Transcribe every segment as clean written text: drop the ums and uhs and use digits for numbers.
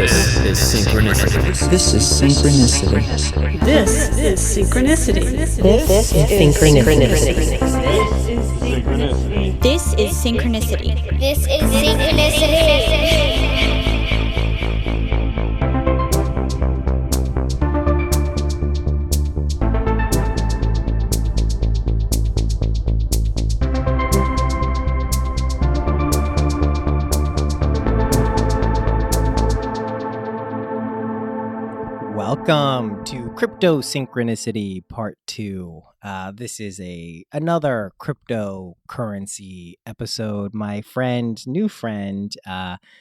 This is Synchronicity. This is Synchronicity. This is Synchronicity. This is Synchronicity. This is Synchronicity. This is Synchronicity. Welcome to Cryptosynchronicity Part 2. This is another cryptocurrency episode. My new friend,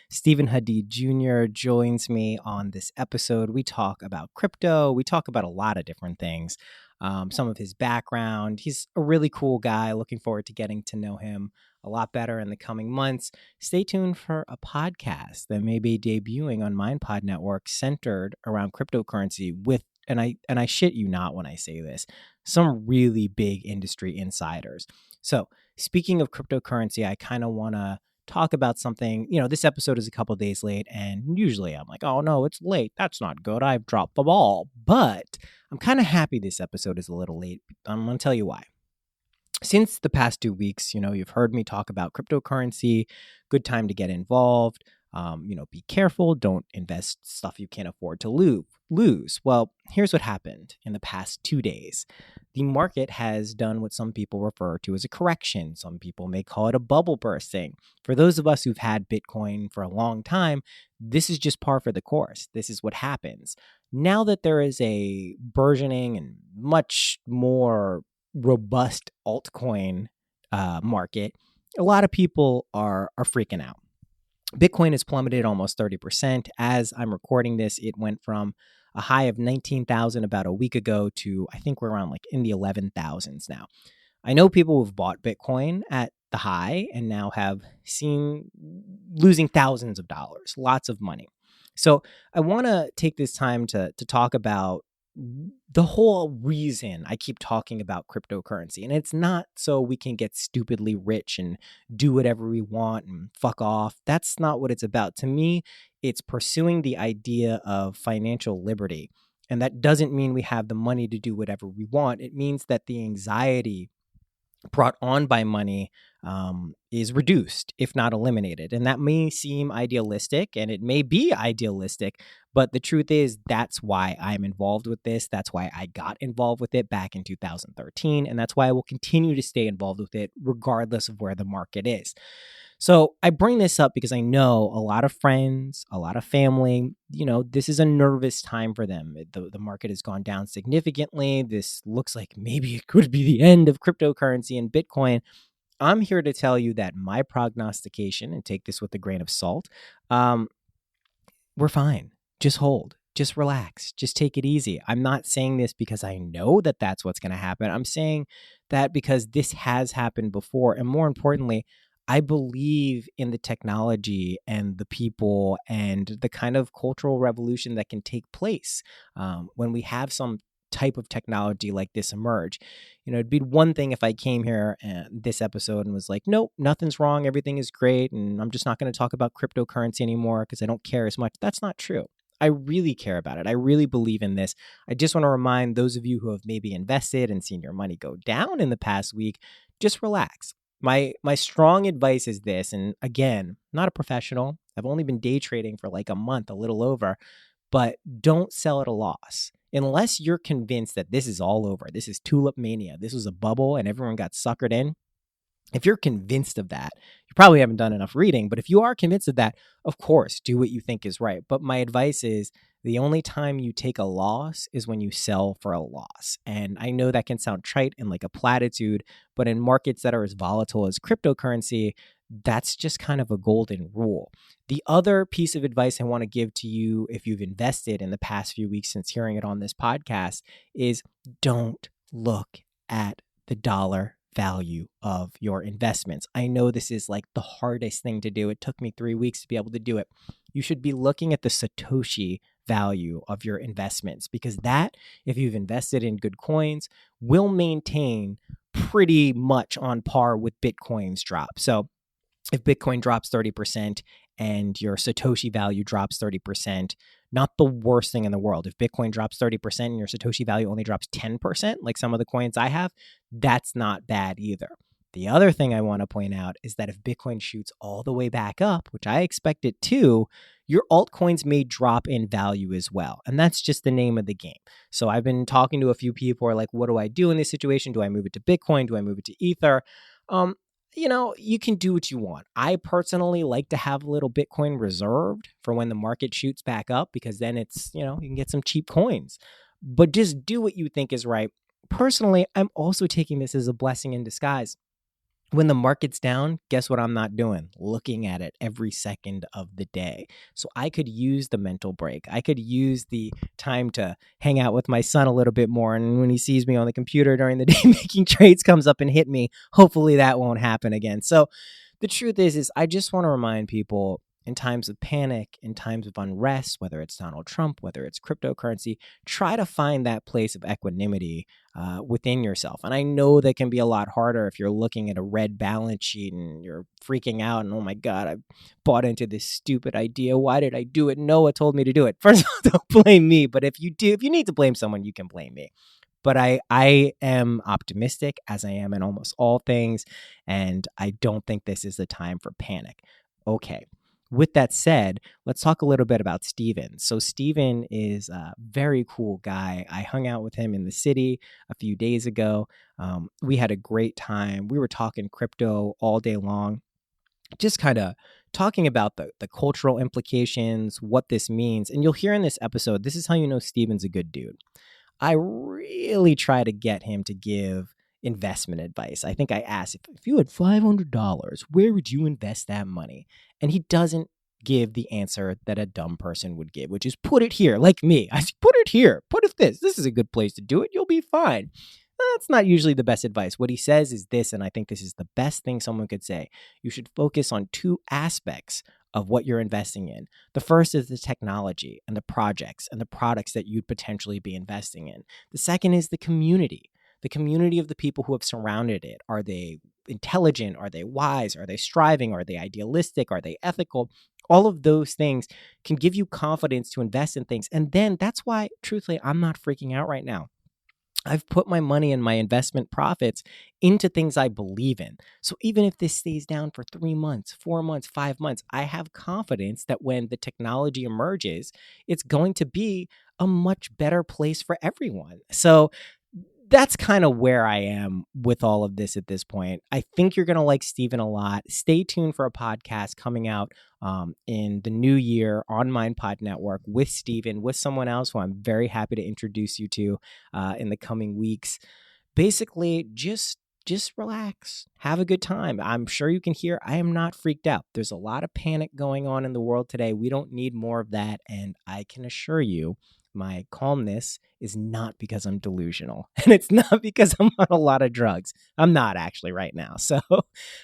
Stephen Hadeed Jr. joins me on this episode. We talk about crypto. We talk about a lot of different things. Some of his background. He's a really cool guy. Looking forward to getting to know him a lot better in the coming months. Stay tuned for a podcast that may be debuting on MindPod Network centered around cryptocurrency with, and I shit you not when I say this, some really big industry insiders. So speaking of cryptocurrency, I kind of want to talk about something. This episode is a couple days late, and usually I'm like, oh no, it's late. That's not good. I've dropped the ball. But I'm kind of happy this episode is a little late. I'm going to tell you why. Since the past 2 weeks, you've heard me talk about cryptocurrency, good time to get involved, be careful, don't invest stuff you can't afford to lose. Well, here's what happened in the past 2 days. The market has done what some people refer to as a correction. Some people may call it a bubble bursting. For those of us who've had Bitcoin for a long time, this is just par for the course. This is what happens. Now that there is a burgeoning and much more robust altcoin market, a lot of people are freaking out. Bitcoin has plummeted almost 30%. As I'm recording this, it went from a high of 19,000 about a week ago to I think we're around like in the 11,000s now. I know people who've bought Bitcoin at the high and now have seen losing thousands of dollars, lots of money. So I want to take this time to talk about the whole reason I keep talking about cryptocurrency. And it's not so we can get stupidly rich and do whatever we want and fuck off. That's not what it's about. To me, it's pursuing the idea of financial liberty. And that doesn't mean we have the money to do whatever we want. It means that the anxiety brought on by money is reduced, if not eliminated. And that may seem idealistic, and it may be idealistic, but the truth is that's why I'm involved with this. That's why I got involved with it back in 2013, and that's why I will continue to stay involved with it regardless of where the market is. So I bring this up because I know a lot of friends, a lot of family, this is a nervous time for them. The market has gone down significantly. This looks like maybe it could be the end of cryptocurrency and Bitcoin. I'm here to tell you that my prognostication, and take this with a grain of salt, we're fine. Just hold. Just relax. Just take it easy. I'm not saying this because I know that that's what's going to happen. I'm saying that because this has happened before. And more importantly, I believe in the technology and the people and the kind of cultural revolution that can take place when we have some type of technology like this emerge. It'd be one thing if I came here this episode and was like, nope, nothing's wrong. Everything is great. And I'm just not going to talk about cryptocurrency anymore because I don't care as much. That's not true. I really care about it. I really believe in this. I just want to remind those of you who have maybe invested and seen your money go down in the past week, just relax. My strong advice is this, and again, not a professional. I've only been day trading for like a month, a little over, but don't sell at a loss. Unless you're convinced that this is all over, this is tulip mania, this was a bubble and everyone got suckered in. If you're convinced of that, you probably haven't done enough reading, but if you are convinced of that, of course, do what you think is right. But my advice is the only time you take a loss is when you sell for a loss. And I know that can sound trite and like a platitude, but in markets that are as volatile as cryptocurrency, that's just kind of a golden rule. The other piece of advice I want to give to you if you've invested in the past few weeks since hearing it on this podcast is don't look at the dollar value of your investments. I know this is like the hardest thing to do. It took me 3 weeks to be able to do it. You should be looking at the Satoshi value of your investments because that, if you've invested in good coins, will maintain pretty much on par with Bitcoin's drop. So if Bitcoin drops 30% and your Satoshi value drops 30%, not the worst thing in the world. If Bitcoin drops 30% and your Satoshi value only drops 10%, like some of the coins I have, that's not bad either. The other thing I want to point out is that if Bitcoin shoots all the way back up, which I expect it to, your altcoins may drop in value as well. And that's just the name of the game. So I've been talking to a few people who are like, what do I do in this situation? Do I move it to Bitcoin? Do I move it to Ether? You can do what you want. I personally like to have a little Bitcoin reserved for when the market shoots back up, because then it's, you can get some cheap coins. But just do what you think is right. Personally, I'm also taking this as a blessing in disguise. When the market's down, guess what I'm not doing? Looking at it every second of the day. So I could use the mental break. I could use the time to hang out with my son a little bit more. And when he sees me on the computer during the day making trades, comes up and hit me. Hopefully that won't happen again. So the truth is I just want to remind people, in times of panic, in times of unrest, whether it's Donald Trump, whether it's cryptocurrency, try to find that place of equanimity within yourself. And I know that can be a lot harder if you're looking at a red balance sheet and you're freaking out and, oh my God, I bought into this stupid idea. Why did I do it? Noah told me to do it. First of all, don't blame me. But if you need to blame someone, you can blame me. But I am optimistic, as I am in almost all things. And I don't think this is the time for panic. Okay. With that said, let's talk a little bit about Steven. So Steven is a very cool guy. I hung out with him in the city a few days ago. We had a great time. We were talking crypto all day long, just kind of talking about the cultural implications, what this means. And you'll hear in this episode, this is how you know Steven's a good dude. I really try to get him to give investment advice. I think I asked, if you had $500, where would you invest that money? And he doesn't give the answer that a dumb person would give, which is put it here, like me. I say, put it here, put it this. This is a good place to do it. You'll be fine. That's not usually the best advice. What he says is this, and I think this is the best thing someone could say. You should focus on two aspects of what you're investing in. The first is the technology and the projects and the products that you'd potentially be investing in. The second is the community of the people who have surrounded it. Are they intelligent? Are they wise? Are they striving? Are they idealistic? Are they ethical? All of those things can give you confidence to invest in things. And then that's why, truthfully, I'm not freaking out right now. I've put my money and my investment profits into things I believe in. So even if this stays down for 3 months, 4 months, 5 months, I have confidence that when the technology emerges, it's going to be a much better place for everyone. So that's kind of where I am with all of this at this point. I think you're going to like Steven a lot. Stay tuned for a podcast coming out in the new year on MindPod Network with Steven, with someone else who I'm very happy to introduce you to in the coming weeks. Basically, just relax. Have a good time. I'm sure you can hear I am not freaked out. There's a lot of panic going on in the world today. We don't need more of that. And I can assure you, my calmness is not because I'm delusional, and it's not because I'm on a lot of drugs. I'm not actually right now. So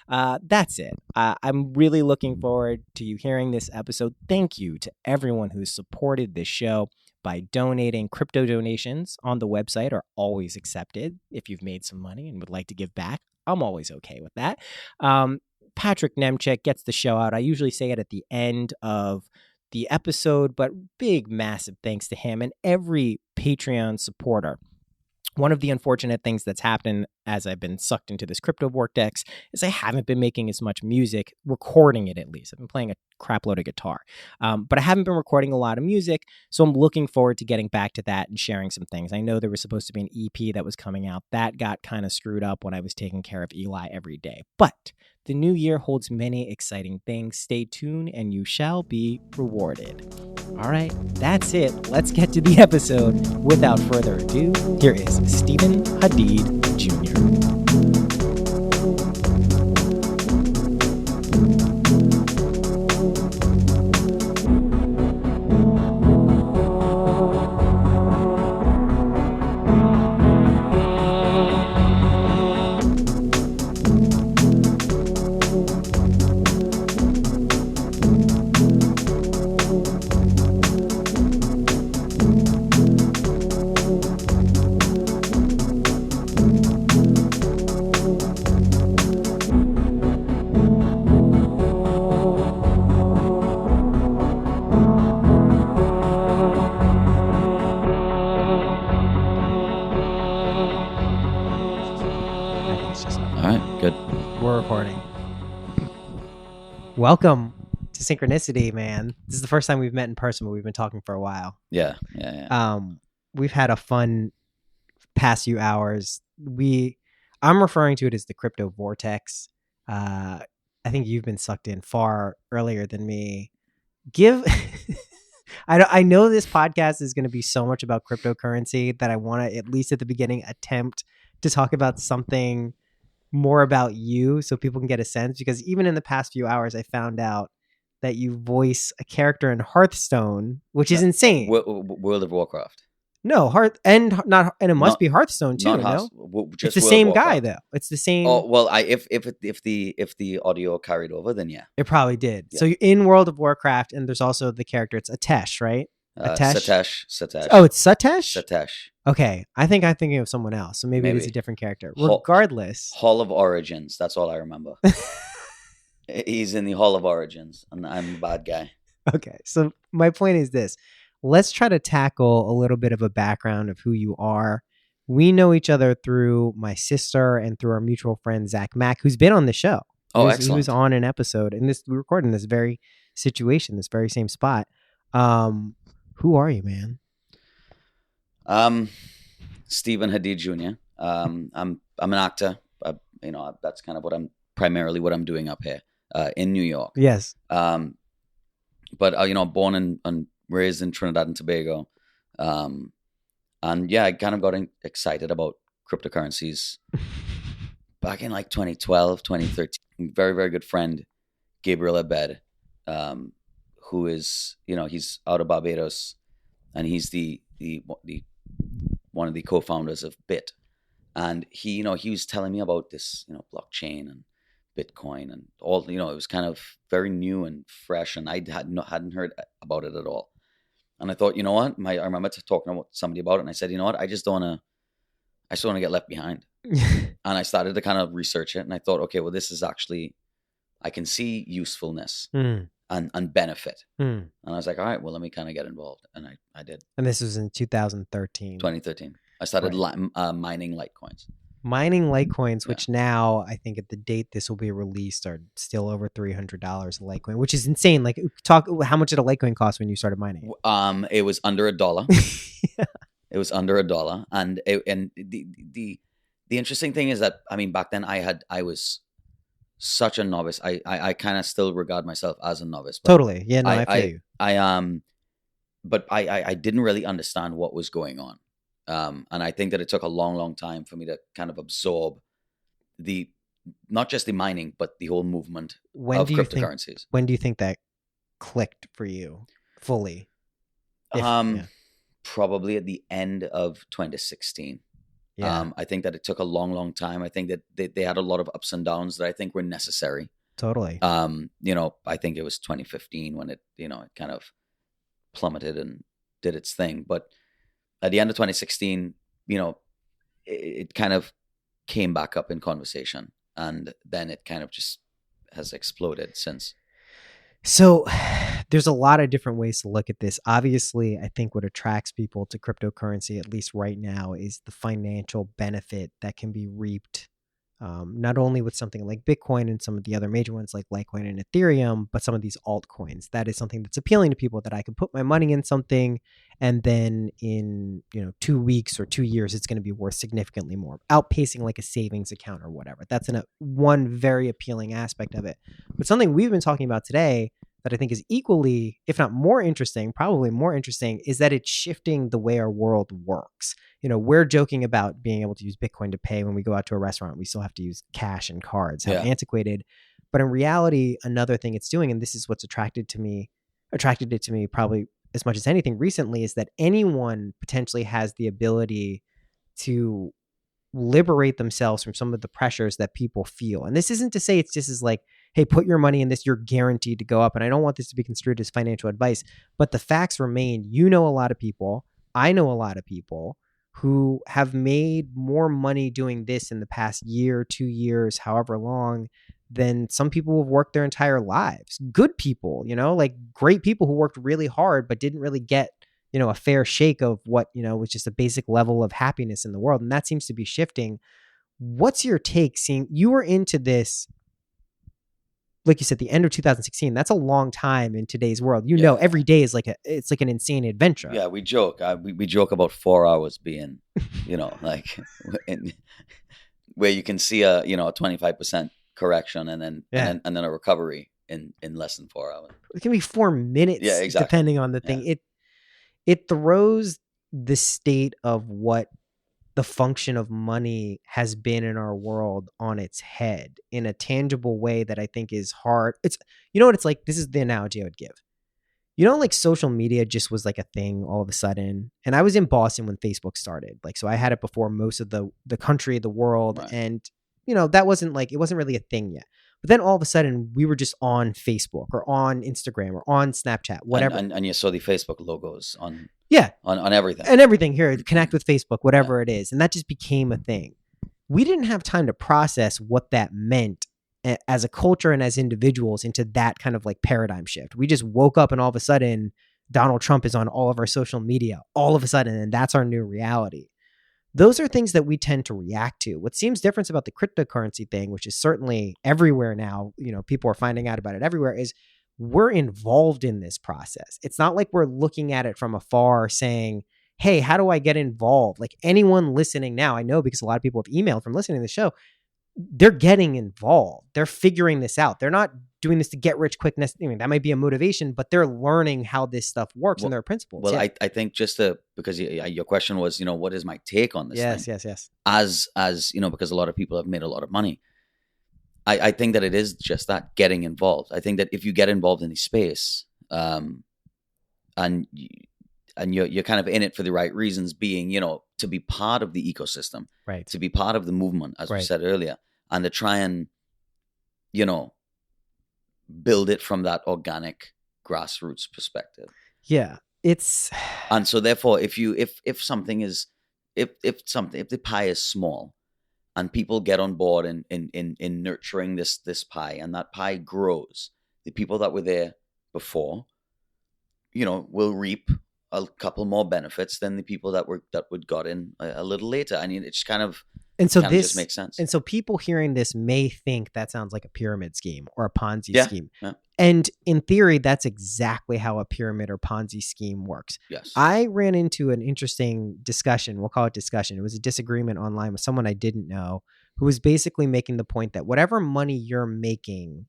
that's it. I'm really looking forward to you hearing this episode. Thank you to everyone who's supported this show by donating. Crypto donations on the website are always accepted. If you've made some money and would like to give back, I'm always okay with that. Patrick Nemchek gets the show out. I usually say it at the end of the episode, but big, massive thanks to him and every Patreon supporter. One of the unfortunate things that's happened as I've been sucked into this crypto vortex is I haven't been making as much music, recording it at least. I've been playing a crap load of guitar, but I haven't been recording a lot of music, so I'm looking forward to getting back to that and sharing some things. I know there was supposed to be an EP that was coming out. That got kind of screwed up when I was taking care of Eli every day. But the new year holds many exciting things. Stay tuned and you shall be rewarded. All right, that's it. Let's get to the episode. Without further ado, here is Stephen Hadeed Jr. Welcome to Synchronicity, man. This is the first time we've met in person, but we've been talking for a while. Yeah. We've had a fun past few hours. I'm referring to it as the crypto vortex. I think you've been sucked in far earlier than me. I know this podcast is going to be so much about cryptocurrency that I want to, at least at the beginning, attempt to talk about something more about you so people can get a sense, because even in the past few hours I found out that you voice a character in Hearthstone, which is insane. World of Warcraft. No, and it must be Hearthstone too. No, it's the same guy though. It's the same. Oh well, if the audio carried over, then yeah, it probably did. Yeah. So you're in World of Warcraft, and there's also the character. It's Atesh, right? Satesh. Oh, it's Satesh. Satesh. Okay, I'm thinking of someone else. So maybe it is a different character. Regardless, Hall of Origins. That's all I remember. He's in the Hall of Origins, and I'm a bad guy. Okay, so my point is this. Let's try to tackle a little bit of a background of who you are. We know each other through my sister and through our mutual friend, Zach Mack, who's been on the show. Excellent. He was on an episode, and we recorded in this very situation, this very same spot. Who are you, man? Stephen Hadeed Jr. I'm an actor. That's kind of what I'm doing up here in New York. Yes. But born and raised in Trinidad and Tobago. And yeah, I kind of got excited about cryptocurrencies back in like 2012, 2013. Very, very good friend, Gabriel Abed, who is, he's out of Barbados, and he's the one of the co-founders of Bit. And he was telling me about this, blockchain and Bitcoin and all, it was kind of very new and fresh, and I hadn't heard about it at all. And I thought, you know what? I remember talking to somebody about it, and I said, you know what? I just want to get left behind. And I started to kind of research it, and I thought, okay, well, this is actually, I can see usefulness and benefit. And I was like, all right, well, let me kind of get involved. And I did. And this was in 2013. 2013. I started mining Litecoins. Mining Litecoins, which now I think at the date this will be released are still over $300 a Litecoin, which is insane. Like, how much did a Litecoin cost when you started mining? It was under $1. Yeah. It was under $1, and the interesting thing is that back then I was such a novice. I kind of still regard myself as a novice. Totally, yeah. No, I feel you. But I didn't really understand what was going on. And I think that it took a long, long time for me to kind of absorb not just the mining, but the whole movement of cryptocurrencies. When do you think that clicked for you fully? Probably at the end of 2016. Yeah. I think that it took a long, long time. I think that they had a lot of ups and downs that I think were necessary. Totally. I think it was 2015 when it kind of plummeted and did its thing. But at the end of 2016, it kind of came back up in conversation, and then it kind of just has exploded since. So there's a lot of different ways to look at this. Obviously, I think what attracts people to cryptocurrency, at least right now, is the financial benefit that can be reaped, not only with something like Bitcoin and some of the other major ones like Litecoin and Ethereum, but some of these altcoins. That is something that's appealing to people, that I can put my money in something, and then in 2 weeks or 2 years, it's going to be worth significantly more, outpacing like a savings account or whatever. That's one very appealing aspect of it. But something we've been talking about today that I think is equally, if not more interesting, probably more interesting, is that it's shifting the way our world works. We're joking about being able to use Bitcoin to pay when we go out to a restaurant. We still have to use cash and cards, how antiquated. But in reality, another thing it's doing, and this is what's attracted it to me probably as much as anything recently, is that anyone potentially has the ability to liberate themselves from some of the pressures that people feel. And this isn't to say it's just as like, hey, put your money in this, you're guaranteed to go up. And I don't want this to be construed as financial advice, but the facts remain. A lot of people, I know a lot of people who have made more money doing this in the past year, 2 years, however long, than some people who have worked their entire lives. Good people, like great people who worked really hard, but didn't really get, a fair shake of what, was just a basic level of happiness in the world. And that seems to be shifting. What's your take, seeing you were into this like you said, the end of 2016, that's a long time in today's world. You Yeah. know, every day is it's like an insane adventure. Yeah, we joke. We joke about 4 hours being, you know, like where you can see a 25% correction and then a recovery in less than 4 hours. It can be 4 minutes, Yeah, exactly. depending on the thing. It throws the state of what the function of money has been in our world on its head in a tangible way that I think is hard. It's, you know what it's like? This is the analogy I would give. You know, like social media just was like a thing all of a sudden. And I was in Boston when Facebook started. Like, so I had it before most of the country, the world. Right. And, you know, that wasn't like, it wasn't really a thing yet. But then all of a sudden we were just on Facebook or on Instagram or on Snapchat, whatever. And you saw the Facebook logos on everything. And everything here, connect with Facebook, whatever it is. And that just became a thing. We didn't have time to process what that meant as a culture and as individuals into that kind of like paradigm shift. We just woke up and all of a sudden Donald Trump is on all of our social media all of a sudden, and that's our new reality. Those are things that we tend to react to. What seems different about the cryptocurrency thing, which is certainly everywhere now, you know, people are finding out about it everywhere, is we're involved in this process. It's not like we're looking at it from afar saying, hey, how do I get involved? Like anyone listening now, I know because a lot of people have emailed from listening to the show, they're getting involved. They're figuring this out. They're not doing this to get rich quick. I mean, that might be a motivation, but they're learning how this stuff works and their principles. Well, yeah. I think because your question was, you know, what is my take on this thing? Yes. As you know, because a lot of people have made a lot of money. I think that it is just that, getting involved. I think that if you get involved in the space, and you're kind of in it for the right reasons, being, you know, to be part of the ecosystem, right? To be part of the movement, as we said earlier, and to try and, you know, build it from that organic grassroots perspective. Yeah, it's. And so therefore, if the pie is small, and people get on board in nurturing this pie, and that pie grows, the people that were there before, you know, will reap a couple more benefits than the people that got in a little later. I mean, it's kind of, and so this just makes sense. And so people hearing this may think that sounds like a pyramid scheme or a Ponzi scheme. Yeah. And in theory, that's exactly how a pyramid or Ponzi scheme works. Yes. I ran into an interesting discussion. We'll call it discussion. It was a disagreement online with someone I didn't know, who was basically making the point that whatever money you're making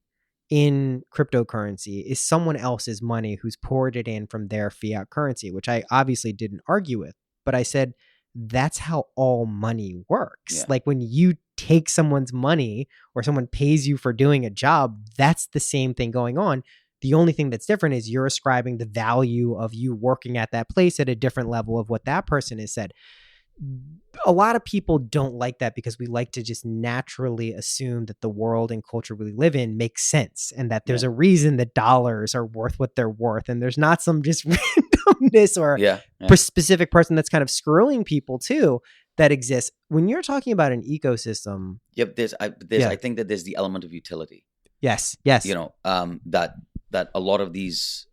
in cryptocurrency is someone else's money who's poured it in from their fiat currency, which I obviously didn't argue with. But I said, that's how all money works. Yeah. Like when you take someone's money or someone pays you for doing a job, that's the same thing going on. The only thing that's different is you're ascribing the value of you working at that place at a different level of what that person has said. A lot of people don't like that because we like to just naturally assume that the world and culture we live in makes sense and that there's a reason that dollars are worth what they're worth. And there's not some just randomness or specific person that's kind of screwing people too that exists. When you're talking about an ecosystem. Yep. I think that there's the element of utility. Yes. You know, that a lot of these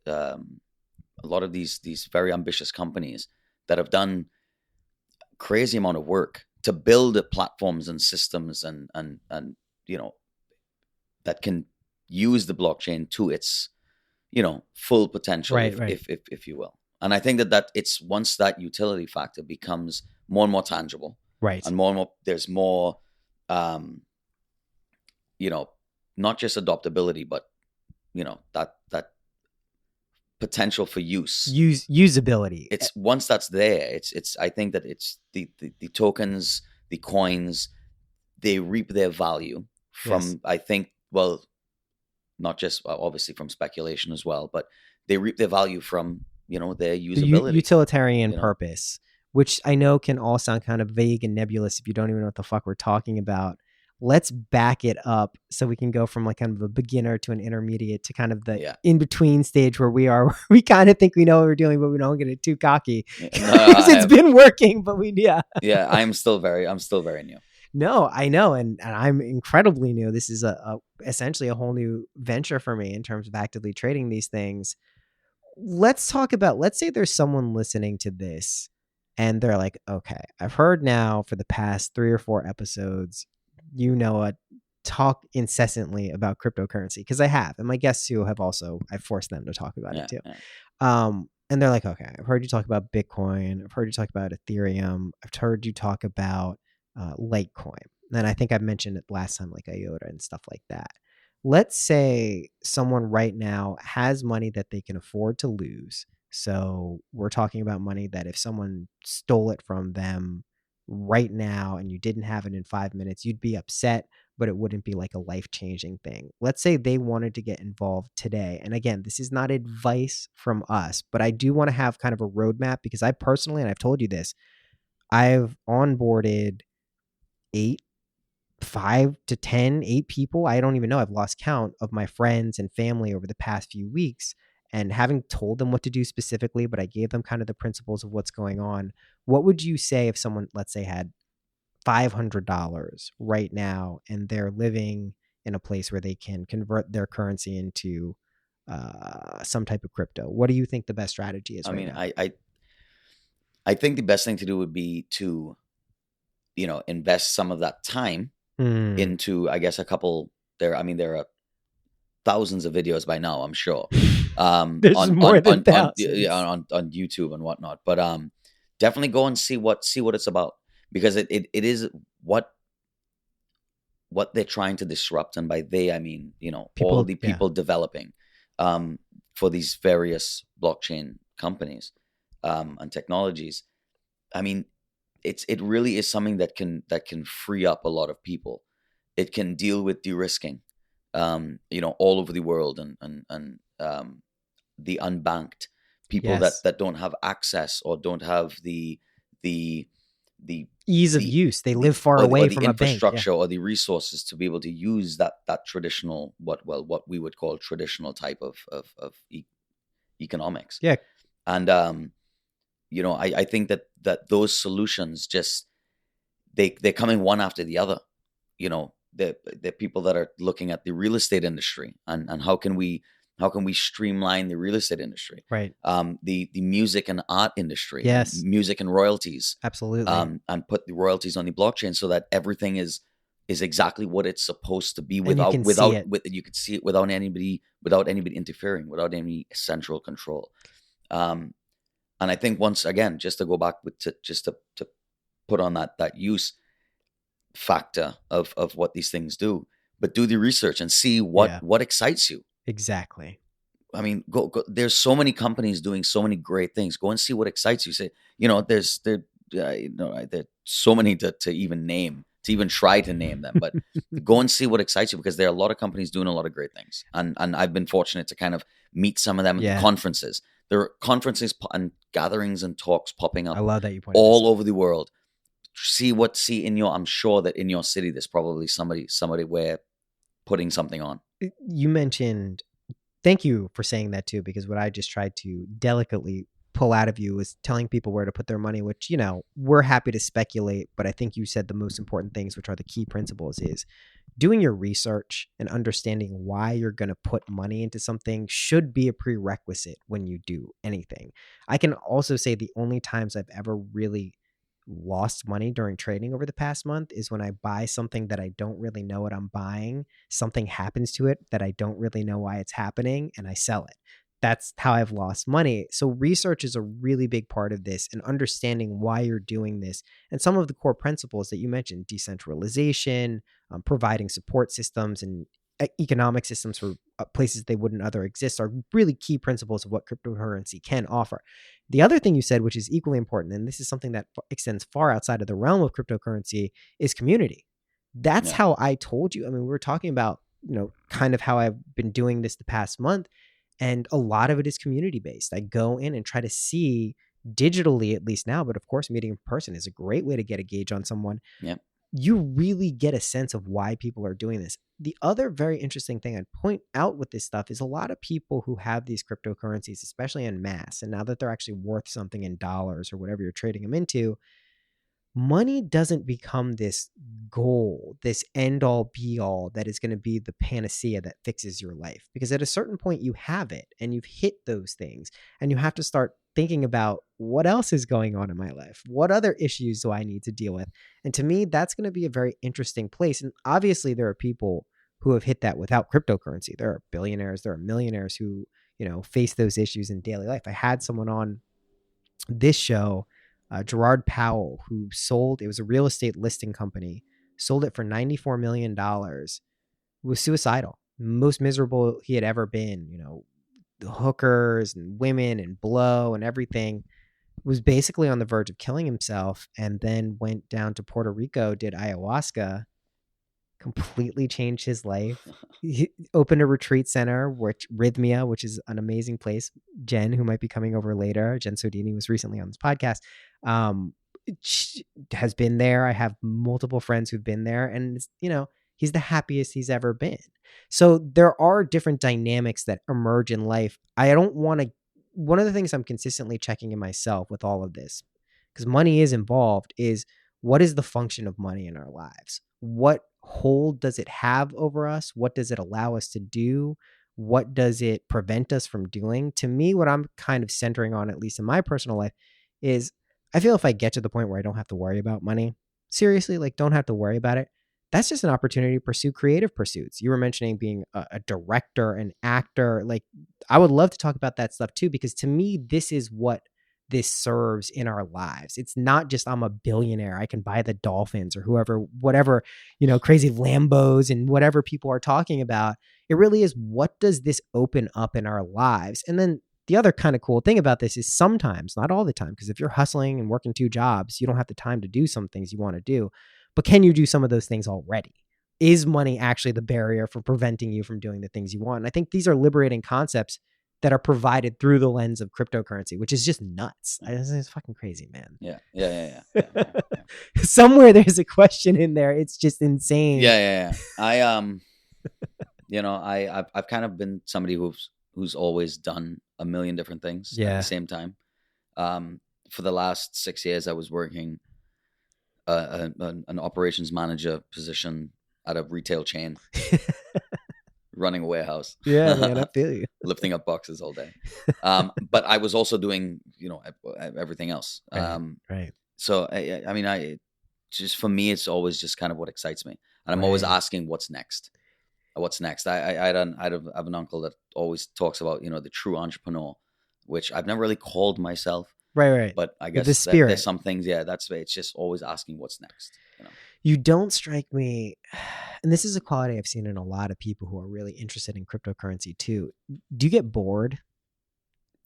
very ambitious companies that have done crazy amount of work to build platforms and systems and you know, that can use the blockchain to its, you know, full potential, if you will. And I think that it's once that utility factor becomes more and more tangible, right, and more there's more you know, not just adoptability, but you know, that potential for usability. It's once that's there, it's I think that it's the tokens, the coins, they reap their value from I think, well, not just obviously from speculation as well, but they reap their value from, you know, their usability, the utilitarian purpose, which I know can all sound kind of vague and nebulous if you don't even know what the fuck we're talking about. Let's back it up so we can go from like kind of a beginner to an intermediate to kind of the in-between stage where we are. We kind of think we know what we're doing, but we don't get it too cocky. It's been working, but I'm still very new. No, I know. And I'm incredibly new. This is essentially a whole new venture for me in terms of actively trading these things. Let's talk about, let's say there's someone listening to this and they're like, okay, I've heard now for the past 3 or 4 episodes, you know what talk incessantly about cryptocurrency because I have, and my guests too have also, I've forced them to talk about it too. And they're like, okay, I've heard you talk about Bitcoin. I've heard you talk about Ethereum. I've heard you talk about Litecoin. And I think I mentioned it last time, like IOTA and stuff like that. Let's say someone right now has money that they can afford to lose. So we're talking about money that if someone stole it from them right now and you didn't have it in 5 minutes, you'd be upset, but it wouldn't be like a life-changing thing. Let's say they wanted to get involved today. And again, this is not advice from us, but I do want to have kind of a roadmap because I personally, and I've told you this, I've onboarded 8 people. I don't even know. I've lost count of my friends and family over the past few weeks. And having told them what to do specifically, but I gave them kind of the principles of what's going on. What would you say if someone, let's say, had $500 right now and they're living in a place where they can convert their currency into some type of crypto? What do you think the best strategy is? I think the best thing to do would be to, invest some of that time into, I guess, a couple there. I mean, there are thousands of videos by now, I'm sure. There's more than thousands. On YouTube and whatnot. But definitely go and see what it's about, because it is what they're trying to disrupt. And by they, I mean, all the people developing for these various blockchain companies and technologies. I mean, it really is something that can free up a lot of people. It can deal with de-risking, all over the world, and the unbanked people that don't have access or don't have the ease of use. They live far away from a bank, infrastructure or the resources to be able to use that traditional, what we would call traditional type of economics. Yeah. And I think that those solutions just they're coming one after the other. The people that are looking at the real estate industry and how can we streamline the real estate industry, right? The music and art industry, yes, music and royalties, absolutely, and put the royalties on the blockchain so that everything is exactly what it's supposed to be without you could see it without anybody interfering, without any central control. And I think once again, just to go back to put on that use factor of what these things do, but do the research and see what excites you. Exactly. I mean, go. There's so many companies doing so many great things. Go and see what excites you. Say, there's so many to even name, to even try to name them, but go and see what excites you, because there are a lot of companies doing a lot of great things. And I've been fortunate to kind of meet some of them at conferences. There are conferences and gatherings and talks popping up. I love that you pointed all over the world. I'm sure that in your city, there's probably somebody where putting something on. You mentioned, thank you for saying that too, because what I just tried to delicately pull out of you was telling people where to put their money, which, we're happy to speculate, but I think you said the most important things, which are the key principles, is doing your research and understanding why you're going to put money into something should be a prerequisite when you do anything. I can also say the only times I've ever really lost money during trading over the past month is when I buy something that I don't really know what I'm buying. Something happens to it that I don't really know why it's happening, and I sell it. That's how I've lost money. So research is a really big part of this, and understanding why you're doing this. And some of the core principles that you mentioned, decentralization, providing support systems and economic systems for places they wouldn't other exist, are really key principles of what cryptocurrency can offer. The other thing you said, which is equally important, and this is something that extends far outside of the realm of cryptocurrency, is community. That's how I told you. I mean, we were talking about, kind of how I've been doing this the past month, and a lot of it is community based. I go in and try to see digitally, at least now, but of course, meeting in person is a great way to get a gauge on someone. Yeah. You really get a sense of why people are doing this. The other very interesting thing I'd point out with this stuff is a lot of people who have these cryptocurrencies, especially en masse, and now that they're actually worth something in dollars or whatever you're trading them into, money doesn't become this goal, this end all be all that is going to be the panacea that fixes your life. Because at a certain point you have it and you've hit those things, and you have to start thinking about what else is going on in my life. What other issues do I need to deal with? And to me, that's going to be a very interesting place. And obviously, there are people who have hit that without cryptocurrency. There are billionaires, there are millionaires who, face those issues in daily life. I had someone on this show, Gerard Powell, who it was a real estate listing company, sold it for $94 million, was suicidal, most miserable he had ever been, the hookers and women and blow and everything, was basically on the verge of killing himself, and then went down to Puerto Rico, did ayahuasca, completely changed his life. He opened a retreat center, Rhythmia, which is an amazing place. Jen, who might be coming over later, Jen Sodini, was recently on this podcast, has been there. I have multiple friends who've been there, and he's the happiest he's ever been. So there are different dynamics that emerge in life. One of the things I'm consistently checking in myself with all of this, because money is involved, is what is the function of money in our lives? What hold does it have over us? What does it allow us to do? What does it prevent us from doing? To me, what I'm kind of centering on, at least in my personal life, is I feel if I get to the point where I don't have to worry about money, seriously, don't have to worry about it, that's just an opportunity to pursue creative pursuits. You were mentioning being a director, an actor. I would love to talk about that stuff too, because to me, this is what this serves in our lives. It's not just I'm a billionaire, I can buy the Dolphins or whatever, crazy Lambos and whatever people are talking about. It really is, what does this open up in our lives? And then the other kind of cool thing about this is sometimes, not all the time, because if you're hustling and working 2 jobs, you don't have the time to do some things you want to do. But can you do some of those things already? Is money actually the barrier for preventing you from doing the things you want? And I think these are liberating concepts that are provided through the lens of cryptocurrency, which is just nuts. It's fucking crazy, man. Yeah. Somewhere there's a question in there. It's just insane. Yeah. I've kind of been somebody who's always done a million different things at the same time. For the last 6 years, I was working an operations manager position at a retail chain. Running a warehouse. Yeah, man, I feel you. Lifting up boxes all day. But I was also doing, everything else. Right. So, I just, for me, it's always just kind of what excites me. And I'm always asking what's next. What's next? I have an uncle that always talks about, the true entrepreneur, which I've never really called myself. Right. But I guess the spirit. There's some things, it's just always asking what's next. You don't strike me, and this is a quality I've seen in a lot of people who are really interested in cryptocurrency too. Do you get bored?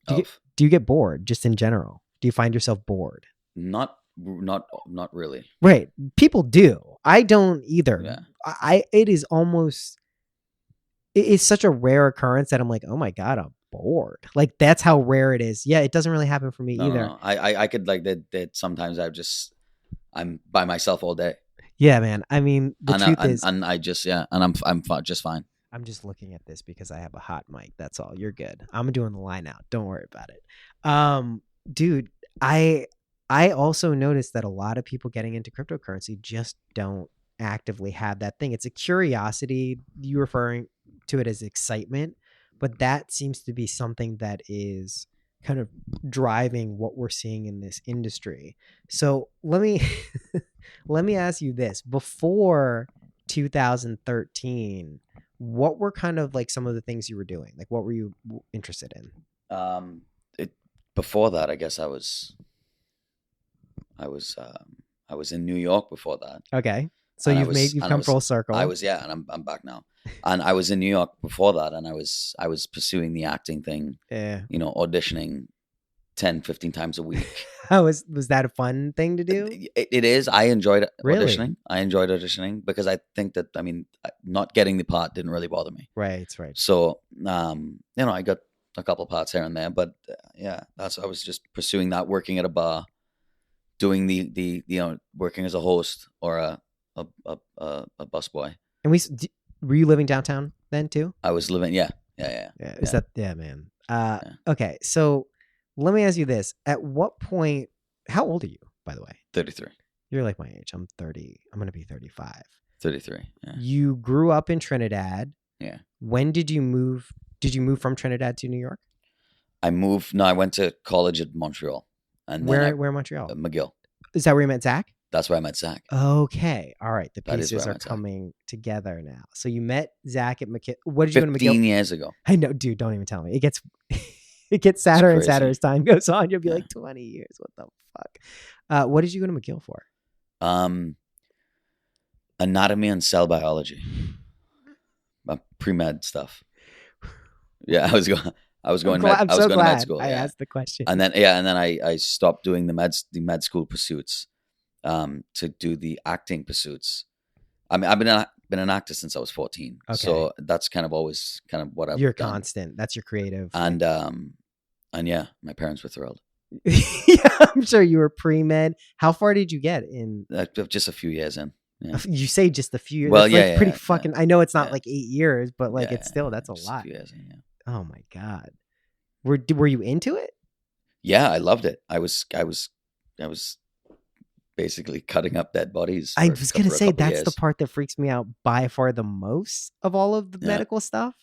Do you get bored just in general? Do you find yourself bored? Not really. Right. People do. I don't either. Yeah. It is almost, it's such a rare occurrence that I'm like, oh my God, I'm bored. That's how rare it is. Yeah. It doesn't really happen for me either. No. I could that sometimes I'm by myself all day. Yeah, man. I mean, the truth is, and I just, and I'm just fine. I'm just looking at this because I have a hot mic. That's all. You're good. I'm doing the line out. Don't worry about it. Dude, I also noticed that a lot of people getting into cryptocurrency just don't actively have that thing. It's a curiosity. You referring to it as excitement, but that seems to be something that is kind of driving what we're seeing in this industry. So let me ask you this: before 2013, what were kind of some of the things you were doing? What were you interested in? Before that, I guess I was in New York before that. Okay. So you've come full circle. And I'm back now. And I was in New York before that, and I was pursuing the acting thing. Yeah. Auditioning 10, 15 times a week. Was that a fun thing to do? It is. I enjoyed Really? auditioning. I enjoyed auditioning because I think that, not getting the part didn't really bother me. Right. So, I got a couple parts here and there, but I was just pursuing that, working at a bar, doing the working as a host or a busboy. And were you living downtown then too? I was living, yeah. Is that, man. Okay. So let me ask you this. At what point, how old are you, by the way? 33. You're like my age. I'm 30. I'm going to be 35. 33. Yeah. You grew up in Trinidad. Yeah. When did you move? Did you move from Trinidad to New York? I moved. No, I went to college at Montreal, and Where then in Montreal? McGill. Is that where you met Zach? That's where I met Zach. Okay. All right. The That is pieces where I are met Zach. coming together now. So you met Zach at McGill. What did you go to 15 McGill? years ago. I know, dude, don't even tell me. It gets sadder and crazy. sadder as time goes on. You'll be Yeah. like 20 years. What the fuck? What did you go to McGill for? Anatomy and cell biology. Pre-med stuff. Yeah, I was going I'm so to med glad school. I Yeah. asked the question. And then I stopped doing the med school pursuits to do the acting pursuits. I mean, I've been an actor since I was 14. Okay. So that's kind of always kind of what I've You're done. constant. That's your creative. And yeah, my parents were thrilled. Yeah, I'm sure you were pre-med. How far did you get in? Just a few years in. Yeah. You say just a few years. Well, That's yeah, like yeah, pretty yeah, fucking. I know it's not yeah. like 8 years, but like Yeah, it's still that's a just lot. few years in, yeah. Oh my god. Were you into it? Yeah, I loved it. I was basically cutting up dead bodies. I for was a gonna couple say that's years. the part that freaks me out by far the most of all of the Yeah. medical stuff.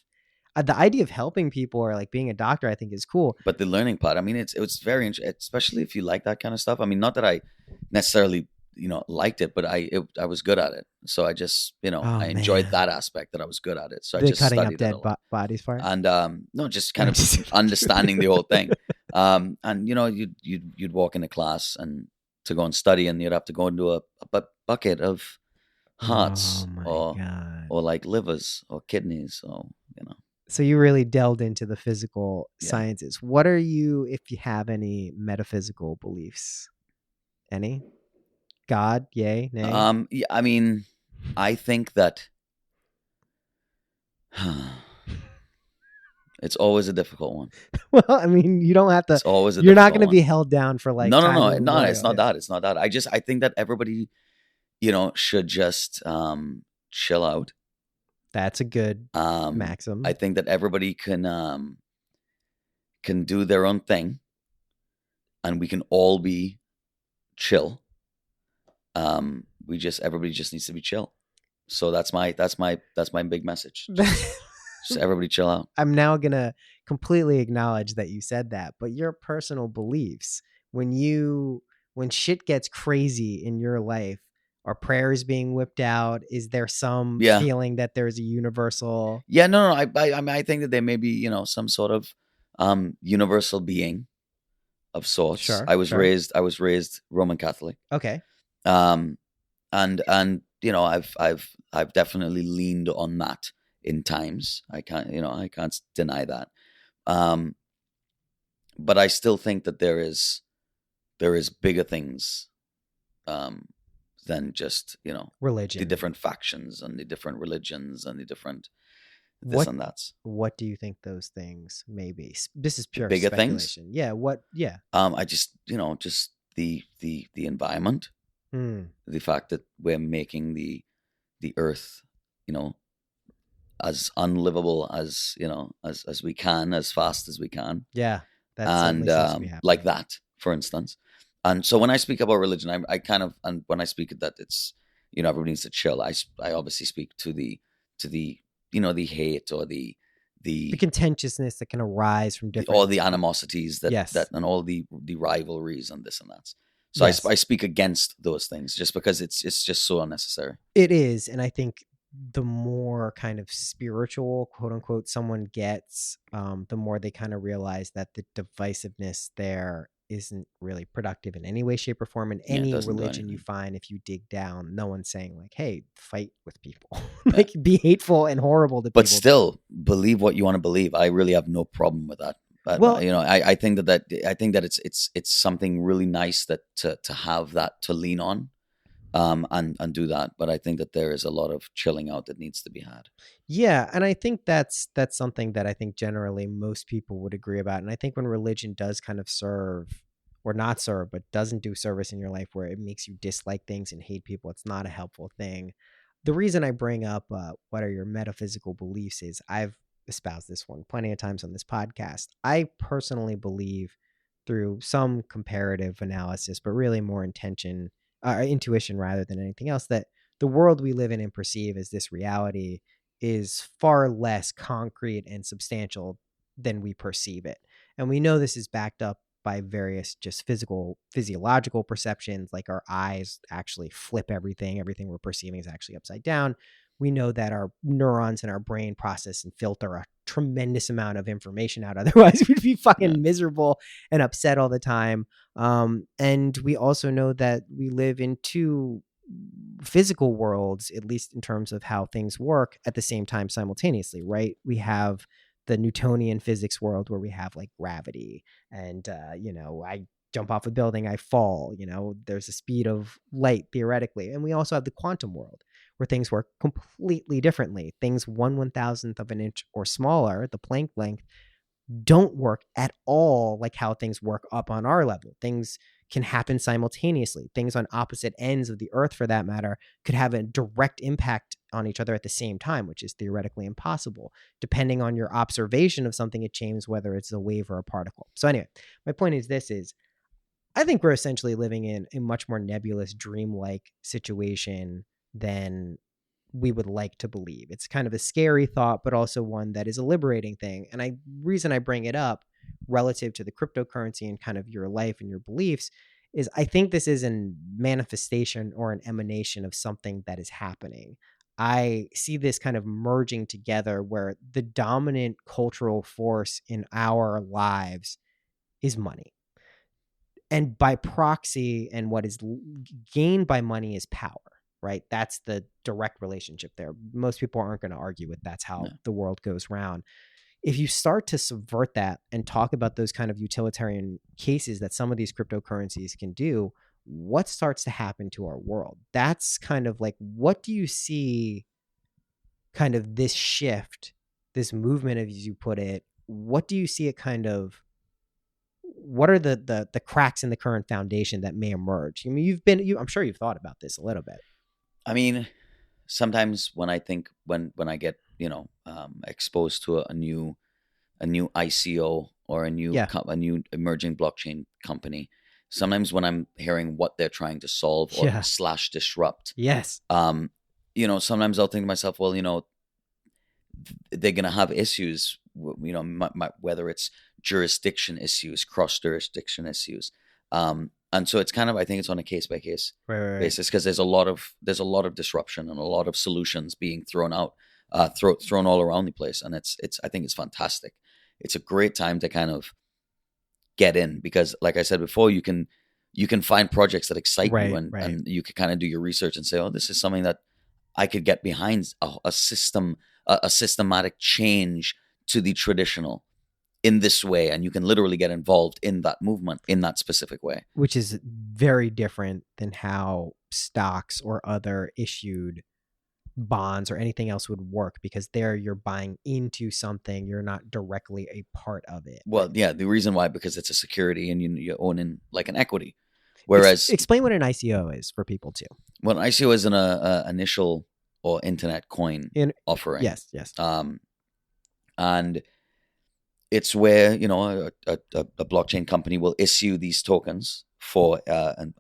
The idea of helping people or like being a doctor, I think, is cool. But the learning part, I mean, it was very interesting, especially if you like that kind of stuff. I mean, not that I necessarily, liked it, but I was good at it. So I just, I enjoyed man. that aspect that I was good at it. So I The just cutting up studied dead it a lot. bodies part. And no, just kind of understanding the whole thing. And you'd walk into class and to go and study, and you'd have to go into a bucket of hearts Oh my god. or like livers or kidneys or So you really delved into the physical Yeah. sciences. What are you, if you have any metaphysical beliefs? Any? God, yay, nay? Yeah, I mean, I think that it's always a difficult one. Well, I mean, you don't have to. It's always a You're not difficult going to be one. held down for like. No, time it's not immemorial. that. It's not that. I think that everybody, should just chill out. That's a good maxim. I think that everybody can do their own thing, and we can all be chill. Everybody just needs to be chill. So that's my big message. Just everybody chill out. I'm now going to completely acknowledge that you said that, but your personal beliefs, when shit gets crazy in your life, are prayers being whipped out? Is there some Yeah. feeling that there's a universal? Yeah, no. I think that there may be, some sort of universal being of sorts. Sure, I was sure. raised Roman Catholic. Okay. And I've definitely leaned on that in times. I can't deny that. But I still think that there is bigger things than just, Religion. the different factions and the different religions and the different this What- and that. What do you think those things may be? This is pure bigger things? speculation. Yeah. What? Yeah. I just, just the environment, the fact that we're making the earth, as unlivable as as we can, as fast as we can, Yeah. That and certainly seems to be happening. like that, for instance. And so when I speak about religion, I kind of, and when I speak that it's everybody needs to chill. I obviously speak to the the hate or the contentiousness that can arise from different all the animosities that Yes. that and all the rivalries and this and that. So Yes. I speak against those things just because it's just so unnecessary. It is, and I think the more kind of spiritual, quote unquote, someone gets, the more they kind of realize that the divisiveness there isn't really productive in any way, shape, or form. In Yeah, it any doesn't do religion you anything. find, if you dig down, no one's saying like, "Hey, fight with people, like be hateful and horrible to But people." still, believe what you want to believe. I really have no problem with that. But, Well- I think that it's something really nice that to have that to lean on, and do that. But I think that there is a lot of chilling out that needs to be had. Yeah, and I think that's something that I think generally most people would agree about. And I think when religion does kind of serve or not serve, but doesn't do service in your life where it makes you dislike things and hate people, it's not a helpful thing. The reason I bring up what are your metaphysical beliefs is I've espoused this one plenty of times on this podcast. I personally believe through some comparative analysis, but really more intuition rather than anything else, that the world we live in and perceive as this reality is far less concrete and substantial than we perceive it. And we know this is backed up by various just physiological perceptions, like our eyes actually flip everything. Everything we're perceiving is actually upside down. We know that our neurons in our brain process and filter a tremendous amount of information out. Otherwise, we'd be fucking miserable and upset all the time. And we also know that we live in two physical worlds, at least in terms of how things work at the same time simultaneously, right? We have the Newtonian physics world where we have like gravity and, I jump off a building, I fall, there's a speed of light theoretically. And we also have the quantum world where things work completely differently. Things 1/1000th of an inch or smaller, the Planck length, don't work at all like how things work up on our level. Things can happen simultaneously. Things on opposite ends of the earth, for that matter, could have a direct impact on each other at the same time, which is theoretically impossible. Depending on your observation of something, it changes whether it's a wave or a particle. So anyway, my point is I think we're essentially living in a much more nebulous, dreamlike situation than we would like to believe. It's kind of a scary thought, but also one that is a liberating thing. And reason I bring it up relative to the cryptocurrency and kind of your life and your beliefs is I think this is a manifestation or an emanation of something that is happening. I see this kind of merging together where the dominant cultural force in our lives is money. And by proxy, and what is gained by money is power, right? That's the direct relationship there. Most people aren't going to argue with that's how the world goes round. If you start to subvert that and talk about those kind of utilitarian cases that some of these cryptocurrencies can do, what starts to happen to our world? That's kind of like, what do you see kind of this shift, this movement, as you put it, what do you see it kind of, what are the cracks in the current foundation that may emerge? I mean, I'm sure you've thought about this a little bit. I mean, sometimes when I think, when I get, exposed to a new ICO or a new emerging blockchain company, sometimes when I'm hearing what they're trying to solve or / disrupt, sometimes I'll think to myself, well, they're going to have issues, whether it's jurisdiction issues, cross jurisdiction issues. And so it's kind of, I think it's on a case by case basis, because there's a lot of disruption and a lot of solutions being thrown out, thrown all around the place. And I think it's fantastic. It's a great time to kind of get in, because like I said before, you can find projects that excite you, and you can kind of do your research and say, oh, this is something that I could get behind, a systematic change to the traditional in this way, and you can literally get involved in that movement in that specific way. Which is very different than how stocks or other issued bonds or anything else would work, because there you're buying into something, you're not directly a part of it. Well, yeah, the reason why, because it's a security and you own in like an equity. Whereas, explain what an ICO is for people too. Well, an ICO is an initial or internet coin offering. Yes. And it's where, a blockchain company will issue these tokens for, an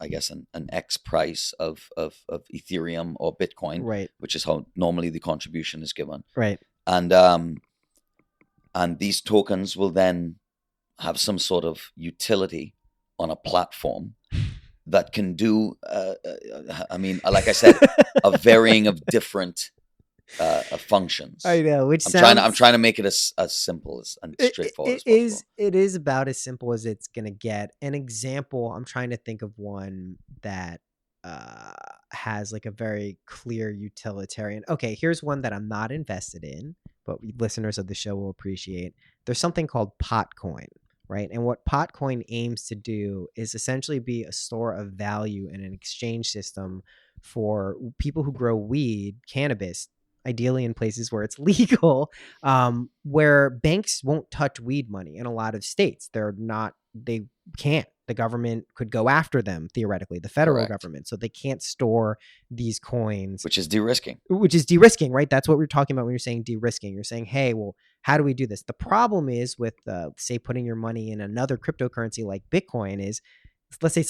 X price of Ethereum or Bitcoin, right? Which is how normally the contribution is given, right? And these tokens will then have some sort of utility on a platform that can do, like I said, a varying of different functions. I know. I'm trying to make it as simple and straightforward as possible. It is about as simple as it's gonna get. An example, I'm trying to think of one that has like a very clear utilitarian. Okay, here's one that I'm not invested in, but listeners of the show will appreciate. There's something called Potcoin, right? And what Potcoin aims to do is essentially be a store of value and an exchange system for people who grow weed, cannabis, ideally in places where it's legal, where banks won't touch weed money in a lot of states. They can't. The government could go after them, theoretically, the federal government. So they can't store these coins. Which is de-risking. Right? That's what we're talking about when you're saying de-risking. You're saying, hey, well, how do we do this? The problem is with, say, putting your money in another cryptocurrency like Bitcoin is, let's say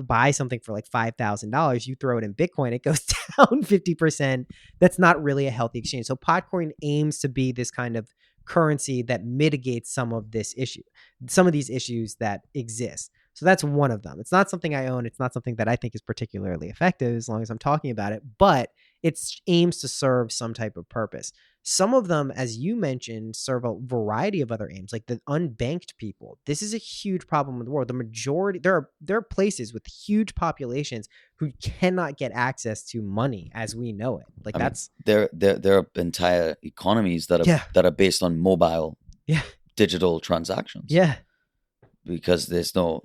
buy something for like $5,000, you throw it in Bitcoin, it goes down 50%. That's not really a healthy exchange. So Potcoin aims to be this kind of currency that mitigates some of these issues that exist. So that's one of them. It's not something I own. It's not something that I think is particularly effective as long as I'm talking about it, but it aims to serve some type of purpose. Some of them, as you mentioned, serve a variety of other aims, like the unbanked people. This is a huge problem in the world. The majority, there are places with huge populations who cannot get access to money as we know it. Like there are entire economies that are based on mobile, digital transactions. Yeah, because there's no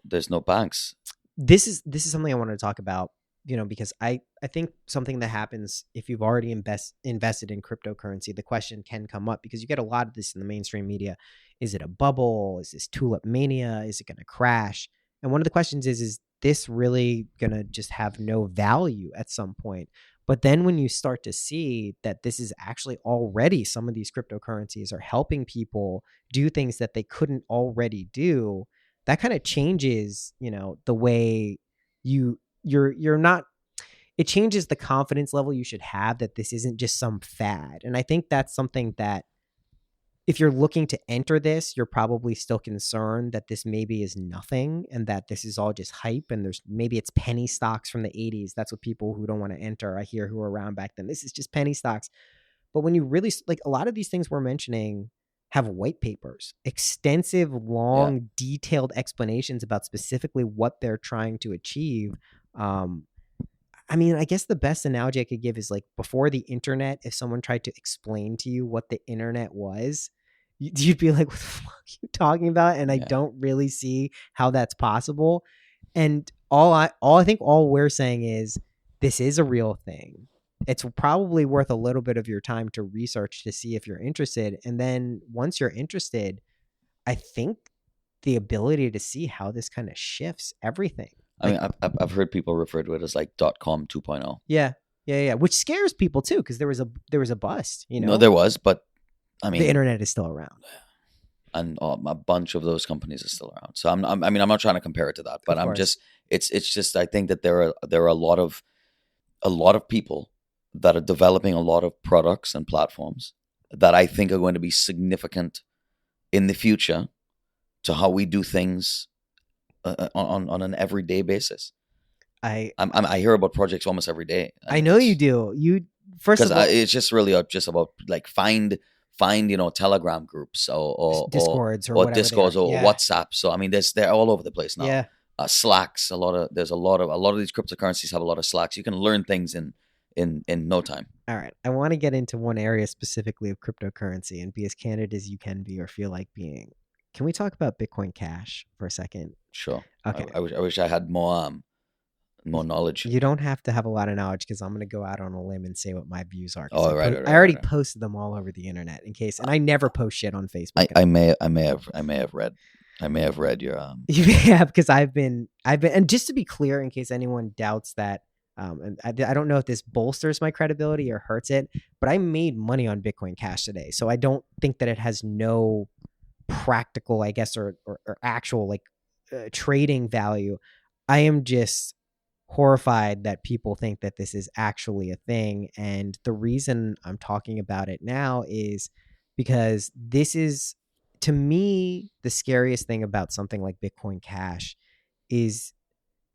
banks. This is something I wanted to talk about. Because I think something that happens if you've already invested in cryptocurrency, the question can come up because you get a lot of this in the mainstream media. Is it a bubble? Is this tulip mania? Is it going to crash? And one of the questions is this really going to just have no value at some point? But then when you start to see that this is actually already, some of these cryptocurrencies are helping people do things that they couldn't already do, that kind of changes, the way you're not, it changes the confidence level you should have that this isn't just some fad. And I think that's something that if you're looking to enter this, you're probably still concerned that this maybe is nothing and that this is all just hype and maybe it's penny stocks from the 80s. That's what people who don't want to enter, I hear, who were around back then. This is just penny stocks. But when you really, like, a lot of these things we're mentioning have white papers, extensive, long, detailed explanations about specifically what they're trying to achieve. I guess the best analogy I could give is like before the internet, if someone tried to explain to you what the internet was, you'd be like, what the fuck are you talking about? And I don't really see how that's possible. And I think we're saying is this is a real thing. It's probably worth a little bit of your time to research to see if you're interested. And then once you're interested, I think the ability to see how this kind of shifts everything. I've heard people refer to it as like .com 2.0. Yeah. Which scares people too, because there was a bust. No, there was, but the internet is still around, and a bunch of those companies are still around. So I'm not trying to compare it to that, but it's just I think that there are a lot of people that are developing a lot of products and platforms that I think are going to be significant in the future to how we do things on an everyday basis. I hear about projects almost every day. I know you do. It's just really just about like find Telegram groups or Discords or WhatsApp. So they're all over the place now. Yeah. Slacks. There's a lot of these cryptocurrencies have a lot of Slacks. You can learn things in no time. All right. I want to get into one area specifically of cryptocurrency and be as candid as you can be or feel like being. Can we talk about Bitcoin Cash for a second? Sure. Okay. I wish I had more knowledge. You don't have to have a lot of knowledge because I'm going to go out on a limb and say what my views are. Oh, right. I already posted them all over the internet in case, and I never post shit on Facebook. I may have read your You may have, because I've been, and just to be clear, in case anyone doubts that, and I don't know if this bolsters my credibility or hurts it, but I made money on Bitcoin Cash today, so I don't think that it has no practical, I guess, or actual trading value. I am just horrified that people think that this is actually a thing. And the reason I'm talking about it now is because this is, to me, the scariest thing about something like Bitcoin Cash is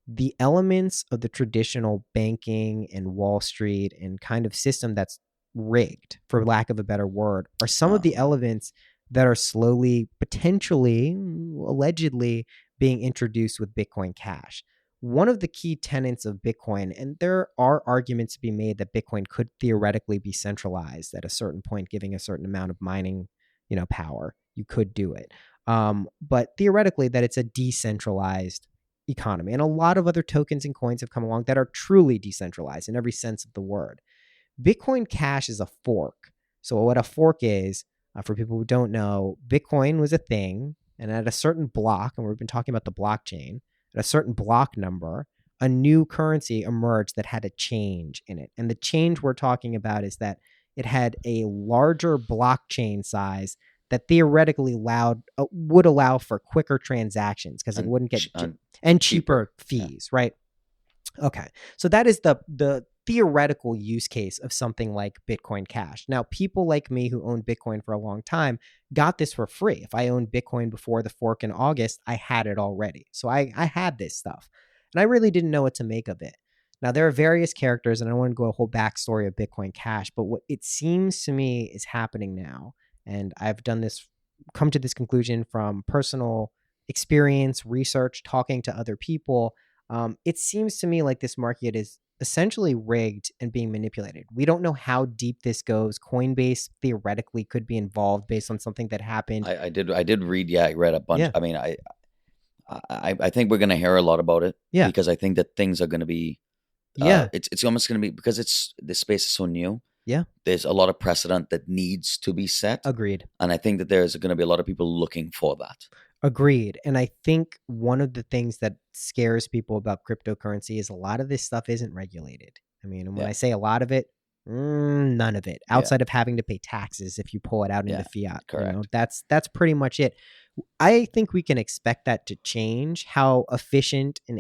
the elements of the traditional banking and Wall Street and kind of system that's rigged, for lack of a better word, are some of the elements that are slowly, potentially, allegedly being introduced with Bitcoin Cash. One of the key tenets of Bitcoin, and there are arguments to be made that Bitcoin could theoretically be centralized at a certain point, giving a certain amount of mining, power. You could do it. But theoretically that it's a decentralized economy. And a lot of other tokens and coins have come along that are truly decentralized in every sense of the word. Bitcoin Cash is a fork. So what a fork is, for people who don't know, Bitcoin was a thing, and at a certain block, and we've been talking about the blockchain, at a certain block number, a new currency emerged that had a change in it. And the change we're talking about is that it had a larger blockchain size that theoretically would allow for quicker transactions because it wouldn't get and cheaper fees, right? Okay, so that is the theoretical use case of something like Bitcoin Cash. Now, people like me who owned Bitcoin for a long time got this for free. If I owned Bitcoin before the fork in August, I had it already. So I had this stuff, and I really didn't know what to make of it. Now, there are various characters, and I don't want to go a whole backstory of Bitcoin Cash, but what it seems to me is happening now, and I've come to this conclusion from personal experience, research, talking to other people. It seems to me like this market is essentially rigged and being manipulated. We don't know how deep this goes. Coinbase theoretically could be involved based on something that happened. I did read. Yeah, I read a bunch. Yeah. I mean, I think we're gonna hear a lot about it. Yeah. Because I think that things are gonna be. Yeah. It's almost gonna be, because this space is so new. Yeah. There's a lot of precedent that needs to be set. Agreed. And I think that there's going to be a lot of people looking for that. Agreed. And I think one of the things that scares people about cryptocurrency is a lot of this stuff isn't regulated. I mean, and when I say a lot of it, none of it, outside of having to pay taxes if you pull it out into fiat. Correct. That's pretty much it. I think we can expect that to change. How efficient and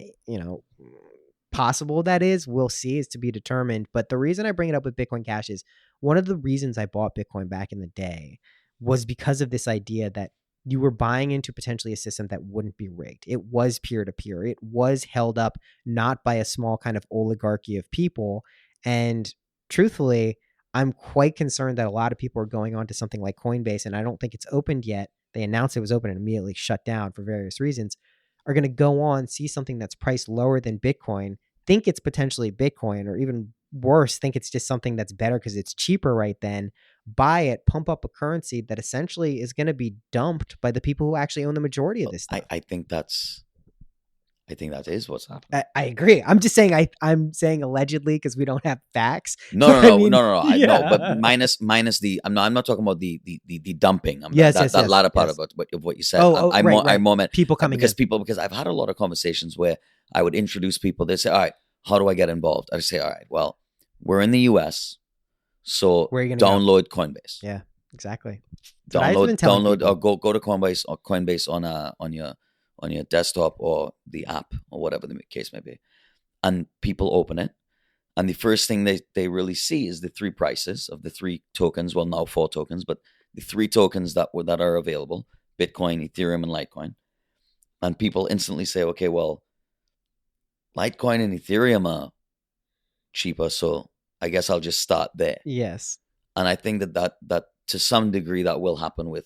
possible that is, we'll see, is to be determined. But the reason I bring it up with Bitcoin Cash is one of the reasons I bought Bitcoin back in the day was because of this idea that you were buying into potentially a system that wouldn't be rigged. It was peer-to-peer. It was held up not by a small kind of oligarchy of people. And truthfully, I'm quite concerned that a lot of people are going on to something like Coinbase, and I don't think it's opened yet. They announced it was open and immediately shut down for various reasons, are going to go on, see something that's priced lower than Bitcoin, think it's potentially Bitcoin, or even worse, think it's just something that's better because it's cheaper right then, buy it, pump up a currency that essentially is going to be dumped by the people who actually own the majority of this stuff. I think that is what's happening. I agree. I'm just saying I'm saying allegedly because we don't have facts. No. I know, but minus the. I'm not talking about the dumping. That latter part of what you said. I more meant people coming because I've had a lot of conversations where I would introduce people. They say, "All right, how do I get involved?" I say, "All right, well, we're in the U.S., so where are you download Coinbase." Yeah, exactly. Download or go to Coinbase on your desktop or the app or whatever the case may be, and people open it, and the first thing they really see is the three prices of the three tokens. Well, now 4 tokens, but the 3 tokens that are available: Bitcoin, Ethereum, and Litecoin. And people instantly say, "Okay, well, Litecoin and Ethereum are cheaper, so I guess I'll just start there." Yes. And I think that to some degree that will happen with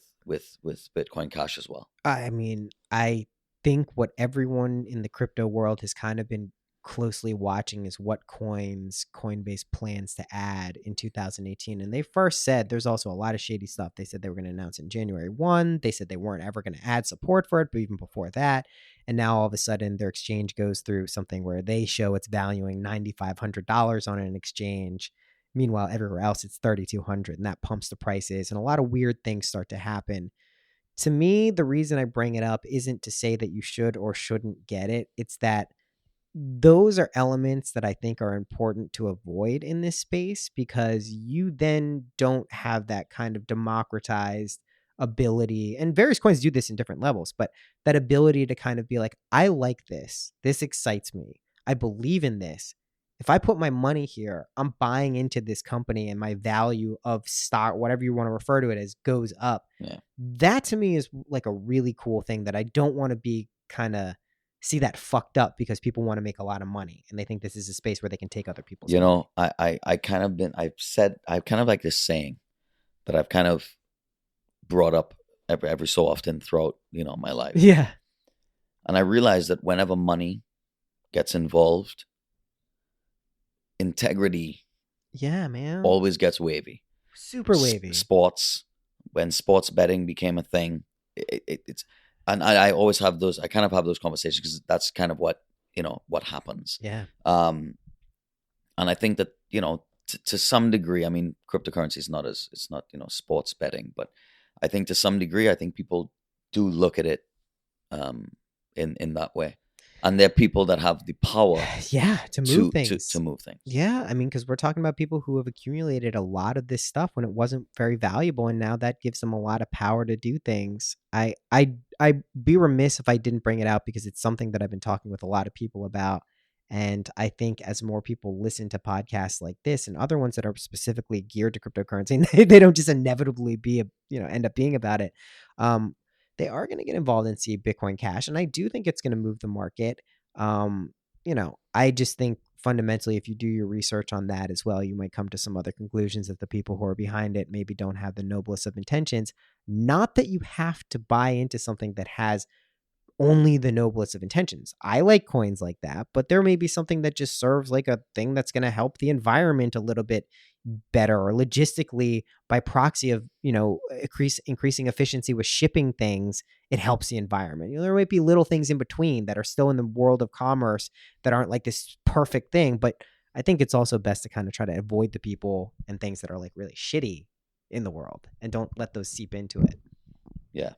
Bitcoin Cash as well. I mean, I think what everyone in the crypto world has kind of been closely watching is what coins Coinbase plans to add in 2018. And they first said there's also a lot of shady stuff. They said they were going to announce in January 1. They said they weren't ever going to add support for it, but even before that. And now all of a sudden their exchange goes through something where they show it's valuing $9,500 on an exchange. Meanwhile, everywhere else it's $3,200, and that pumps the prices, and a lot of weird things start to happen. To me, the reason I bring it up isn't to say that you should or shouldn't get it. It's that those are elements that I think are important to avoid in this space, because you then don't have that kind of democratized ability, and various coins do this in different levels, but that ability to kind of be like, I like this. This excites me. I believe in this. If I put my money here, I'm buying into this company, and my value of stock, whatever you want to refer to it as, goes up. Yeah. That to me is like a really cool thing that I don't want to be kind of see that fucked up because people want to make a lot of money and they think this is a space where they can take other people's money. I kind of like this saying that I've kind of brought up every so often throughout, my life. Yeah. And I realized that whenever money gets involved, integrity always gets wavy. Super wavy. Sports, when sports betting became a thing, it's, and I always have those, I kind of have those conversations because that's kind of what happens. Yeah. And I think that, to some degree, I mean, cryptocurrency is it's not sports betting, but I think to some degree, I think people do look at it in that way. And they're people that have the power to move things. To move things. Yeah, I mean, because we're talking about people who have accumulated a lot of this stuff when it wasn't very valuable, and now that gives them a lot of power to do things. I'd be remiss if I didn't bring it out because it's something that I've been talking with a lot of people about, And I think as more people listen to podcasts like this and other ones that are specifically geared to cryptocurrency, and they don't just inevitably be end up being about it. They are going to get involved and see Bitcoin Cash, and I do think it's going to move the market. I just think fundamentally, if you do your research on that as well, you might come to some other conclusions that the people who are behind it maybe don't have the noblest of intentions. Not that you have to buy into something that has only the noblest of intentions. I like coins like that, but there may be something that just serves like a thing that's going to help the environment a little bit better, or logistically by proxy of, increasing efficiency with shipping things, it helps the environment. There might be little things in between that are still in the world of commerce that aren't like this perfect thing, but I think it's also best to kind of try to avoid the people and things that are like really shitty in the world and don't let those seep into it. Yeah.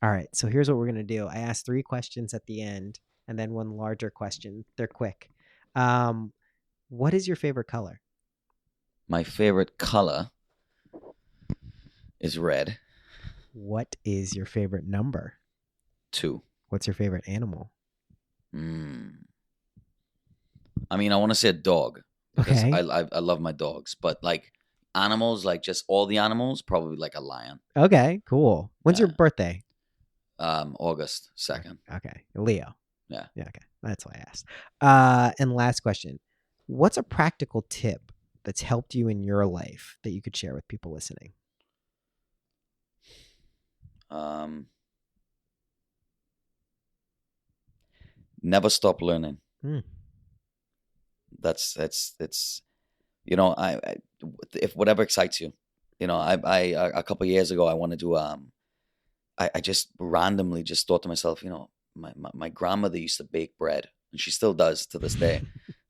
All right, so here's what we're going to do. I asked 3 questions at the end and then one larger question. They're quick. What is your favorite color? My favorite color is red. What is your favorite number? 2. What's your favorite animal? I want to say a dog. Because Okay. I love my dogs. But like animals, like just all the animals, probably like a lion. Okay, cool. When's your Yeah. birthday? August 2nd. Okay, Leo. Yeah. Yeah, okay. That's why I asked. And last question. What's a practical tip that's helped you in your life that you could share with people listening? Never stop learning. That's if whatever excites you, I a couple of years ago I wanted to I just randomly just thought to myself, my grandmother used to bake bread, and she still does to this day.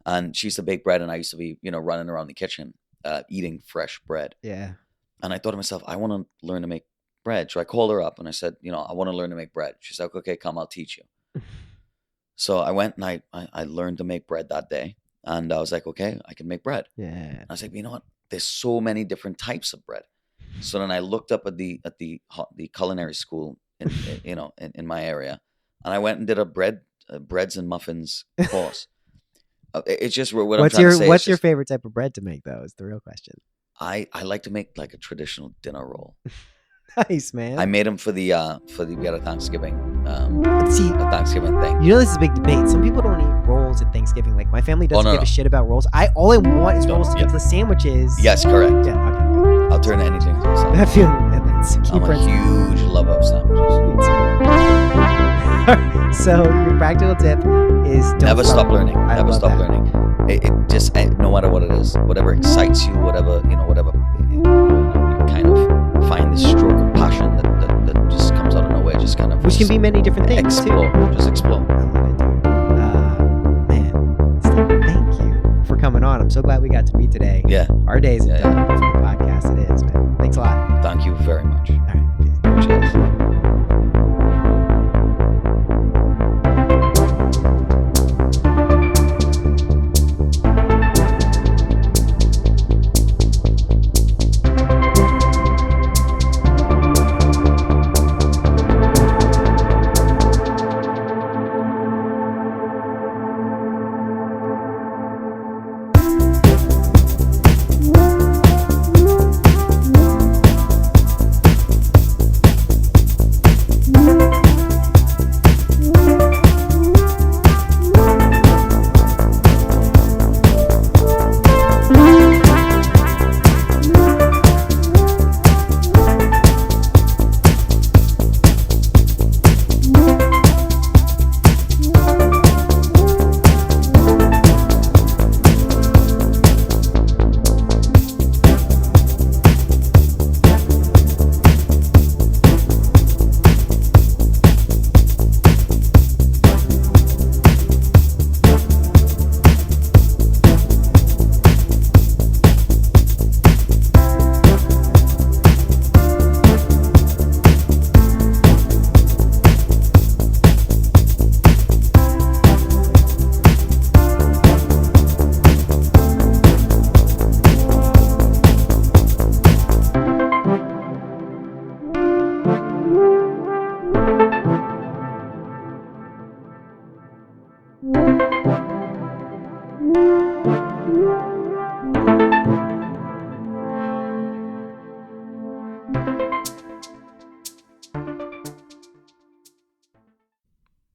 And she used to bake bread, and I used to be, running around the kitchen, eating fresh bread. Yeah. And I thought to myself, I want to learn to make bread. So I called her up and I said, I want to learn to make bread. She's like, okay, come, I'll teach you. So I went and I learned to make bread that day. And I was like, okay, I can make bread. Yeah. And I was like, you know what? There's so many different types of bread. So then I looked up at the culinary school in my area, and I went and did a breads and muffins course. It's just what I'm trying to say. What's your favorite type of bread to make, though? Is the real question. I like to make like a traditional dinner roll. Nice, man. I made them for we had a Thanksgiving See, a Thanksgiving thing. this is a big debate. Some people don't eat rolls at Thanksgiving. Like my family doesn't give no. a shit about rolls. All I want is rolls to get to the sandwiches. Yes, correct. Yeah. Okay. I'll turn anything to a I sandwich. feel that's key I'm a principle. huge lover of sandwiches. So your practical tip is don't Never stop learning. I Never love stop that. learning. It just no matter what it is, whatever excites you, whatever you kind of find this stroke of passion that just comes out of nowhere, just kind of Which can be many different things. explore. Too. Just explore. I love it, dude. Man, Steve, thank you for coming on. I'm so glad we got to meet today. Yeah. Our day isn't Yeah, done. For the podcast, it is, man. Thanks a lot. Thank you very much. All right. Peace. Cheers.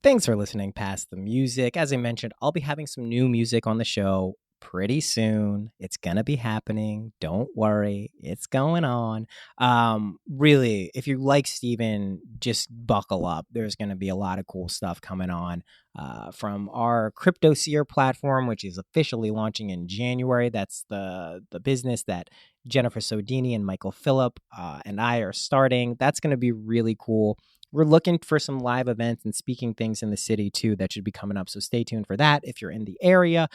Thanks for listening past the music. As I mentioned, I'll be having some new music on the show pretty soon. It's gonna be happening. Don't worry, it's going on. Really, if you like Steven, just buckle up. There's gonna be a lot of cool stuff coming on from our Cryptoseer platform, which is officially launching in January. That's the business that Jennifer Sodini and Michael Phillip and I are starting. That's gonna be really cool. We're looking for some live events and speaking things in the city too that should be coming up. So stay tuned for that if you're in the area.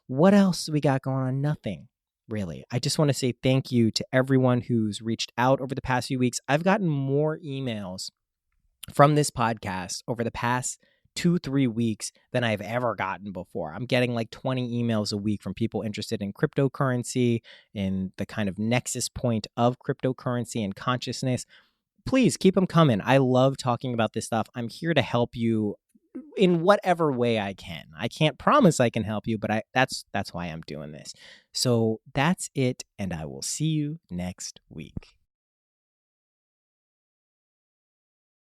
What else do we got going on? Nothing, really. I just want to say thank you to everyone who's reached out over the past few weeks. I've gotten more emails from this podcast over the past 2-3 weeks than I've ever gotten before. I'm getting like 20 emails a week from people interested in cryptocurrency, in the kind of nexus point of cryptocurrency and consciousness. Please keep them coming. I love talking about this stuff. I'm here to help you in whatever way I can. I can't promise I can help you, but that's why I'm doing this. So that's it, and I will see you next week.